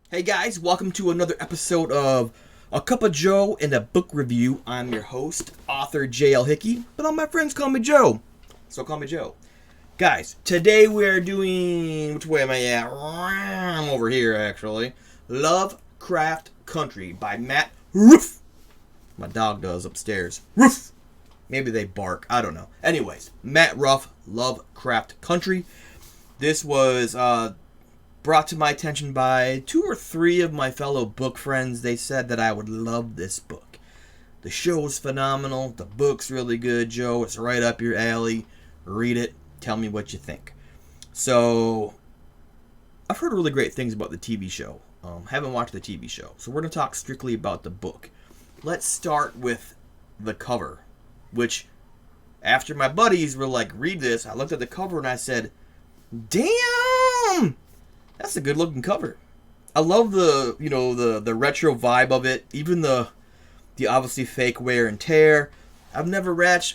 Hey guys, welcome to another episode of A Cup of Joe and a Book Review. I'm your host, author J.L. Hickey, but all my friends call me Joe, so call me Joe. Guys, today we are doing, which way am I at? I'm over here actually. Lovecraft Country by Matt Ruff. My dog does upstairs. Ruff! Maybe they bark, I don't know. Anyways, Matt Ruff, Lovecraft Country. This was brought to my attention by 2 or 3 of my fellow book friends. They said that I would love this book. The show's phenomenal. The book's really good, Joe. It's right up your alley. Read it. Tell me what you think. So, I've heard really great things about the TV show. Haven't watched the TV show. So we're going to talk strictly about the book. Let's start with the cover. Which, after my buddies were like, read this, I looked at the cover and I said, damn! That's a good looking cover. I love the retro vibe of it. Even the obviously fake wear and tear. I've never read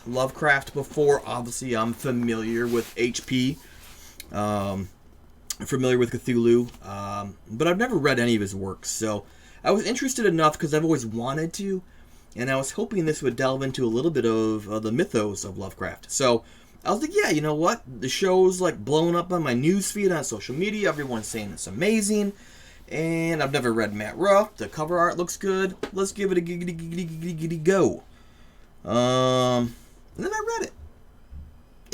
Lovecraft before. Obviously, I'm familiar with HP. Familiar with Cthulhu. But I've never read any of his works. So I was interested enough because I've always wanted to. And I was hoping this would delve into a little bit of the mythos of Lovecraft. So I was like, yeah, you know what? The show's like blowing up on my newsfeed on social media. Everyone's saying it's amazing. And I've never read Matt Ruff. The cover art looks good. Let's give it a giggity go. And then I read it.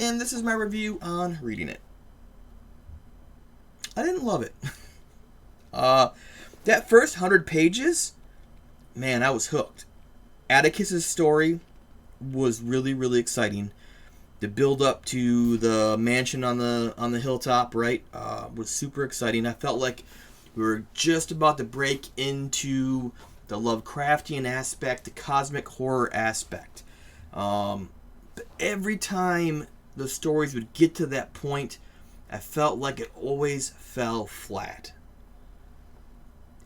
And this is my review on reading it. I didn't love it. That first 100 pages, man, I was hooked. Atticus's story was really, really exciting. The build up to the mansion on the hilltop, right, was super exciting. I felt like we were just about to break into the Lovecraftian aspect, the cosmic horror aspect. But every time the stories would get to that point, I felt like it always fell flat.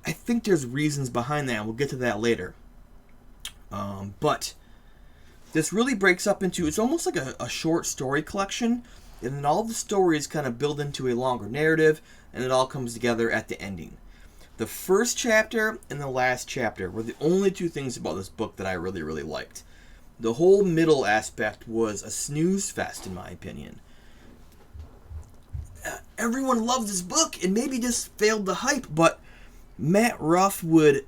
I think there's reasons behind that, and we'll get to that later. But this really breaks up into, it's almost like a short story collection, and then all the stories kind of build into a longer narrative, and it all comes together at the ending. The first chapter and the last chapter were the only 2 things about this book that I really, really liked. The whole middle aspect was a snooze fest, in my opinion. Everyone loved this book, and maybe just failed the hype, but Matt Ruff would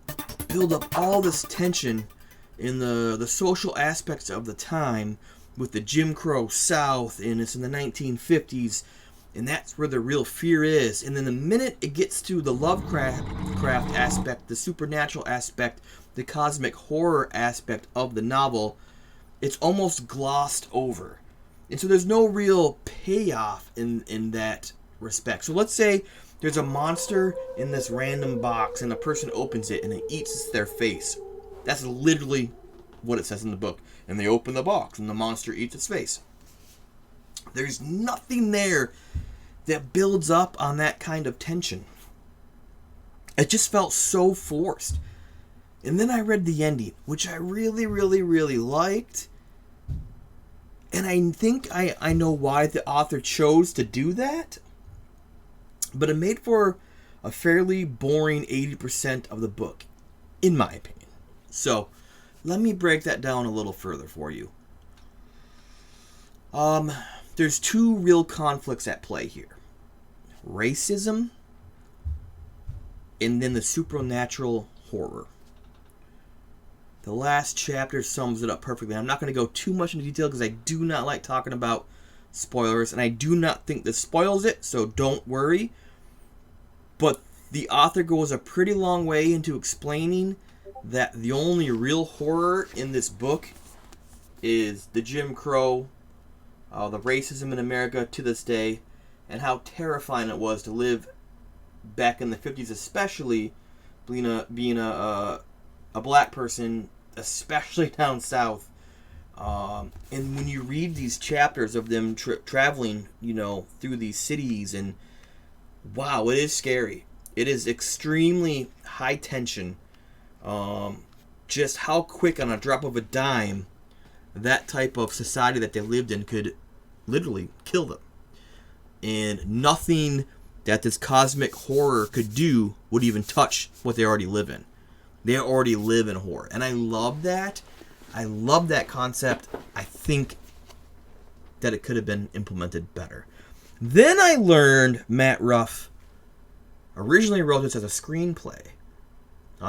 build up all this tension in the social aspects of the time with the Jim Crow South, and it's in the 1950s, and that's where the real fear is. And then the minute it gets to the Lovecraft aspect, the supernatural aspect, the cosmic horror aspect of the novel, it's almost glossed over. And so there's no real payoff in that respect. So let's say there's a monster in this random box, and a person opens it and it eats their face. That's literally what it says in the book. And they open the box, and the monster eats its face. There's nothing there that builds up on that kind of tension. It just felt so forced. And then I read the ending, which I really, really, really liked. And I think I know why the author chose to do that. But it made for a fairly boring 80% of the book, in my opinion. So, let me break that down a little further for you. There's 2 real conflicts at play here. Racism, and then the supernatural horror. The last chapter sums it up perfectly. I'm not going to go too much into detail because I do not like talking about spoilers, and I do not think this spoils it, so don't worry. But the author goes a pretty long way into explaining that the only real horror in this book is the Jim Crow, the racism in America to this day, and how terrifying it was to live back in the 50s, especially being a black person, especially down south. And when you read these chapters of them traveling, through these cities, and wow, it is scary. It is extremely high tension. Just how quick, on a drop of a dime, that type of society that they lived in could literally kill them. And nothing that this cosmic horror could do would even touch what they already live in. They already live in horror. And I love that. I love that concept. I think that it could have been implemented better. Then I learned Matt Ruff originally wrote this as a screenplay.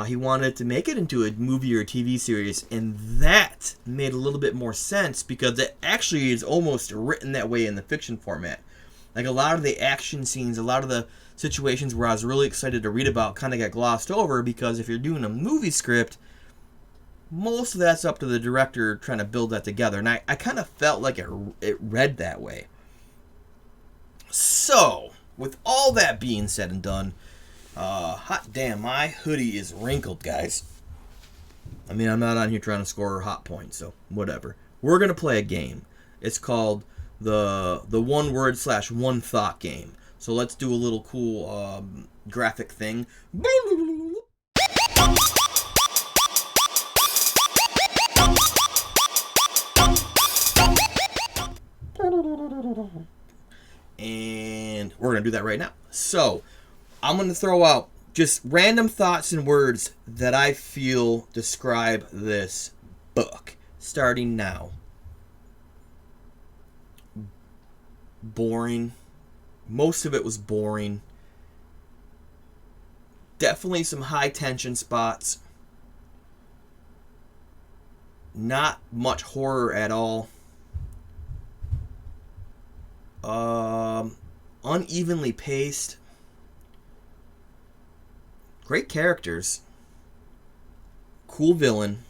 He wanted to make it into a movie or a TV series, and that made a little bit more sense because it actually is almost written that way in the fiction format. Like a lot of the action scenes, a lot of the situations where I was really excited to read about kind of got glossed over because if you're doing a movie script, most of that's up to the director trying to build that together. And I kind of felt like it read that way. So, with all that being said and done, hot damn, my hoodie is wrinkled, guys. I mean, I'm not on here trying to score hot points, so whatever. We're going to play a game. It's called the one word / one thought game. So let's do a little cool graphic thing. And we're going to do that right now. So, I'm going to throw out just random thoughts and words that I feel describe this book. Starting now. Boring. Most of it was boring. Definitely some high tension spots. Not much horror at all. Unevenly paced. Great characters. Cool villain.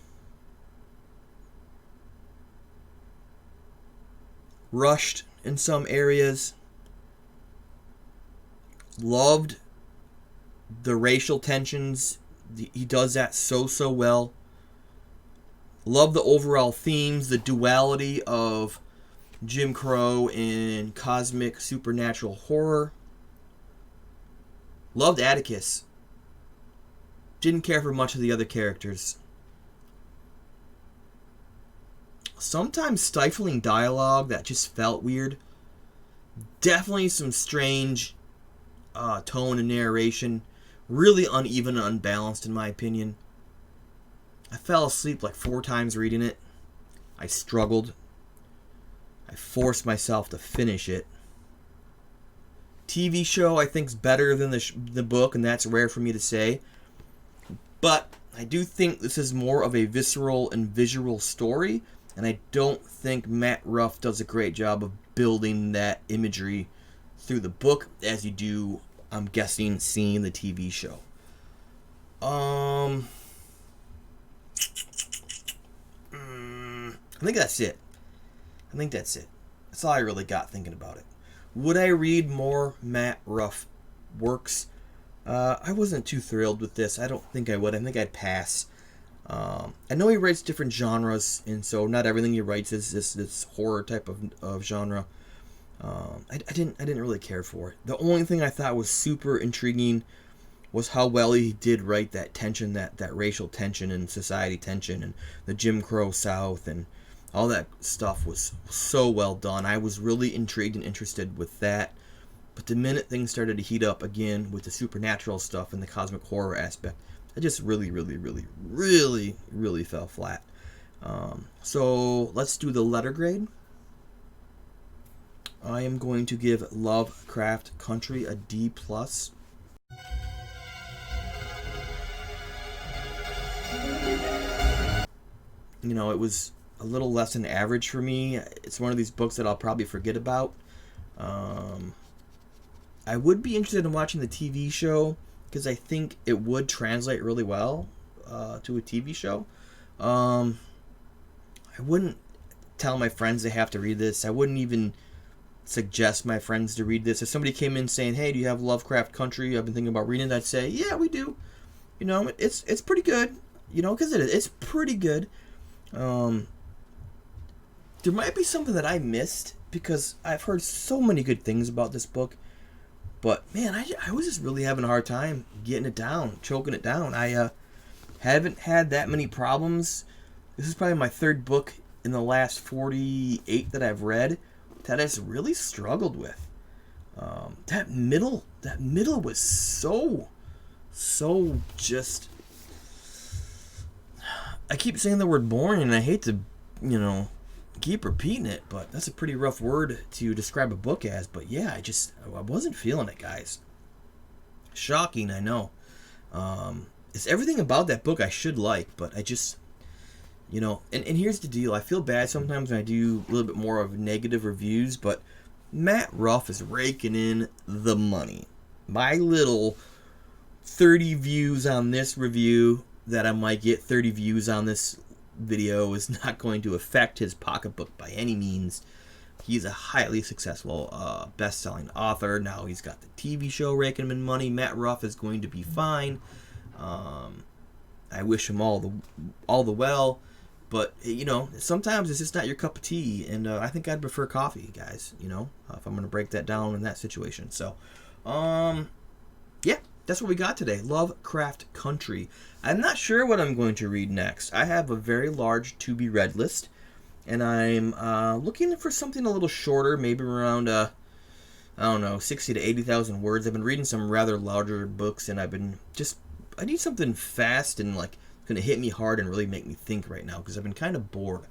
Rushed in some areas. Loved the racial tensions. He does that so well. Love the overall themes, the duality of Jim Crow and cosmic supernatural horror. Loved Atticus. Didn't care for much of the other characters. Sometimes stifling dialogue that just felt weird. Definitely some strange tone and narration. Really uneven and unbalanced in my opinion. I fell asleep like 4 times reading it. I struggled. I forced myself to finish it. TV show I think's better than the book, and that's rare for me to say. But I do think this is more of a visceral and visual story, and I don't think Matt Ruff does a great job of building that imagery through the book as you do, I'm guessing, seeing the TV show. I think that's it. That's all I really got thinking about it. Would I read more Matt Ruff works? I wasn't too thrilled with this. I don't think I would. I think I'd pass. I know he writes different genres, and so not everything he writes is this horror type of genre. I didn't really care for it. The only thing I thought was super intriguing was how well he did write that tension, that racial tension and society tension and the Jim Crow South and all that stuff was so well done. I was really intrigued and interested with that. But the minute things started to heat up again with the supernatural stuff and the cosmic horror aspect, I just really fell flat. So let's do the letter grade. I am going to give Lovecraft Country a D+. You know, it was a little less than average for me. It's one of these books that I'll probably forget about. I would be interested in watching the TV show because I think it would translate really well to a TV show. I wouldn't tell my friends they have to read this. I wouldn't even suggest my friends to read this. If somebody came in saying, "Hey, do you have Lovecraft Country? I've been thinking about reading it," I'd say, "Yeah, we do." You know, it's pretty good. You know, because it's pretty good. There might be something that I missed because I've heard so many good things about this book. But, man, I was just really having a hard time getting it down, choking it down. I haven't had that many problems. This is probably my 3rd book in the last 48 that I've read that I just really struggled with. That middle was so just. I keep saying the word boring, and I hate to, keep repeating it, but that's a pretty rough word to describe a book as. But yeah, I wasn't feeling it, guys. Shocking, I know. It's everything about that book I should like, but I just, and here's the deal. I feel bad sometimes when I do a little bit more of negative reviews, but Matt Ruff is raking in the money. My little 30 views on this review that I might get 30 views on this video is not going to affect his pocketbook by any means. He's a highly successful best-selling author. Now he's got the TV show raking him in money. Matt Ruff is going to be fine. I wish him all the well, but sometimes it's just not your cup of tea, and I think I'd prefer coffee, guys. If I'm going to break that down in that situation. So, yeah, that's what we got today. Lovecraft Country. I'm not sure what I'm going to read next. I have a very large to-be-read list, and I'm looking for something a little shorter, maybe around, 60 to 80,000 words. I've been reading some rather larger books, and I need something fast and, going to hit me hard and really make me think right now, because I've been kind of bored.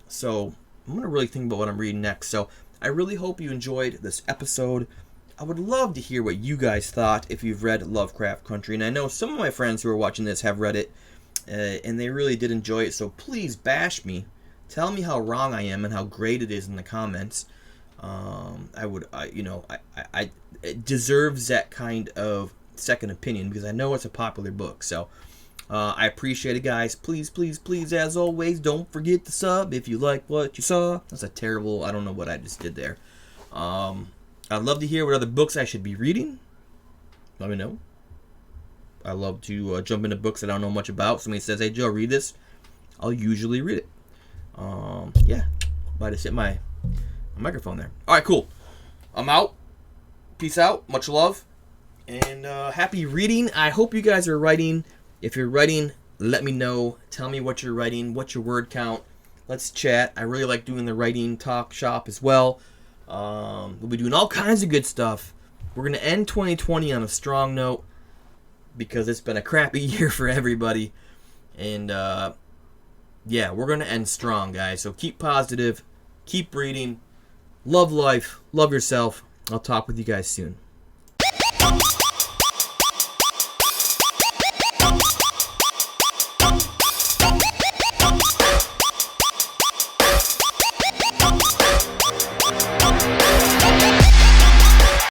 So I'm going to really think about what I'm reading next. So I really hope you enjoyed this episode. I would love to hear what you guys thought if you've read Lovecraft Country. And I know some of my friends who are watching this have read it, and they really did enjoy it. So please bash me. Tell me how wrong I am and how great it is in the comments. It deserves that kind of second opinion, because I know it's a popular book. So I appreciate it, guys. Please, please, please, as always, don't forget to sub if you like what you saw. That's a terrible, I don't know what I just did there. I'd love to hear what other books I should be reading. Let me know. I love to jump into books that I don't know much about. Somebody says, hey, Joe, read this. I'll usually read it. Yeah. I just hit my microphone there. All right, cool. I'm out. Peace out. Much love. And happy reading. I hope you guys are writing. If you're writing, let me know. Tell me what you're writing. What's your word count? Let's chat. I really like doing the writing talk shop as well. We'll be doing all kinds of good stuff. We're going to end 2020 on a strong note, because it's been a crappy year for everybody. And, yeah, we're going to end strong, guys. So keep positive. Keep reading. Love life. Love yourself. I'll talk with you guys soon.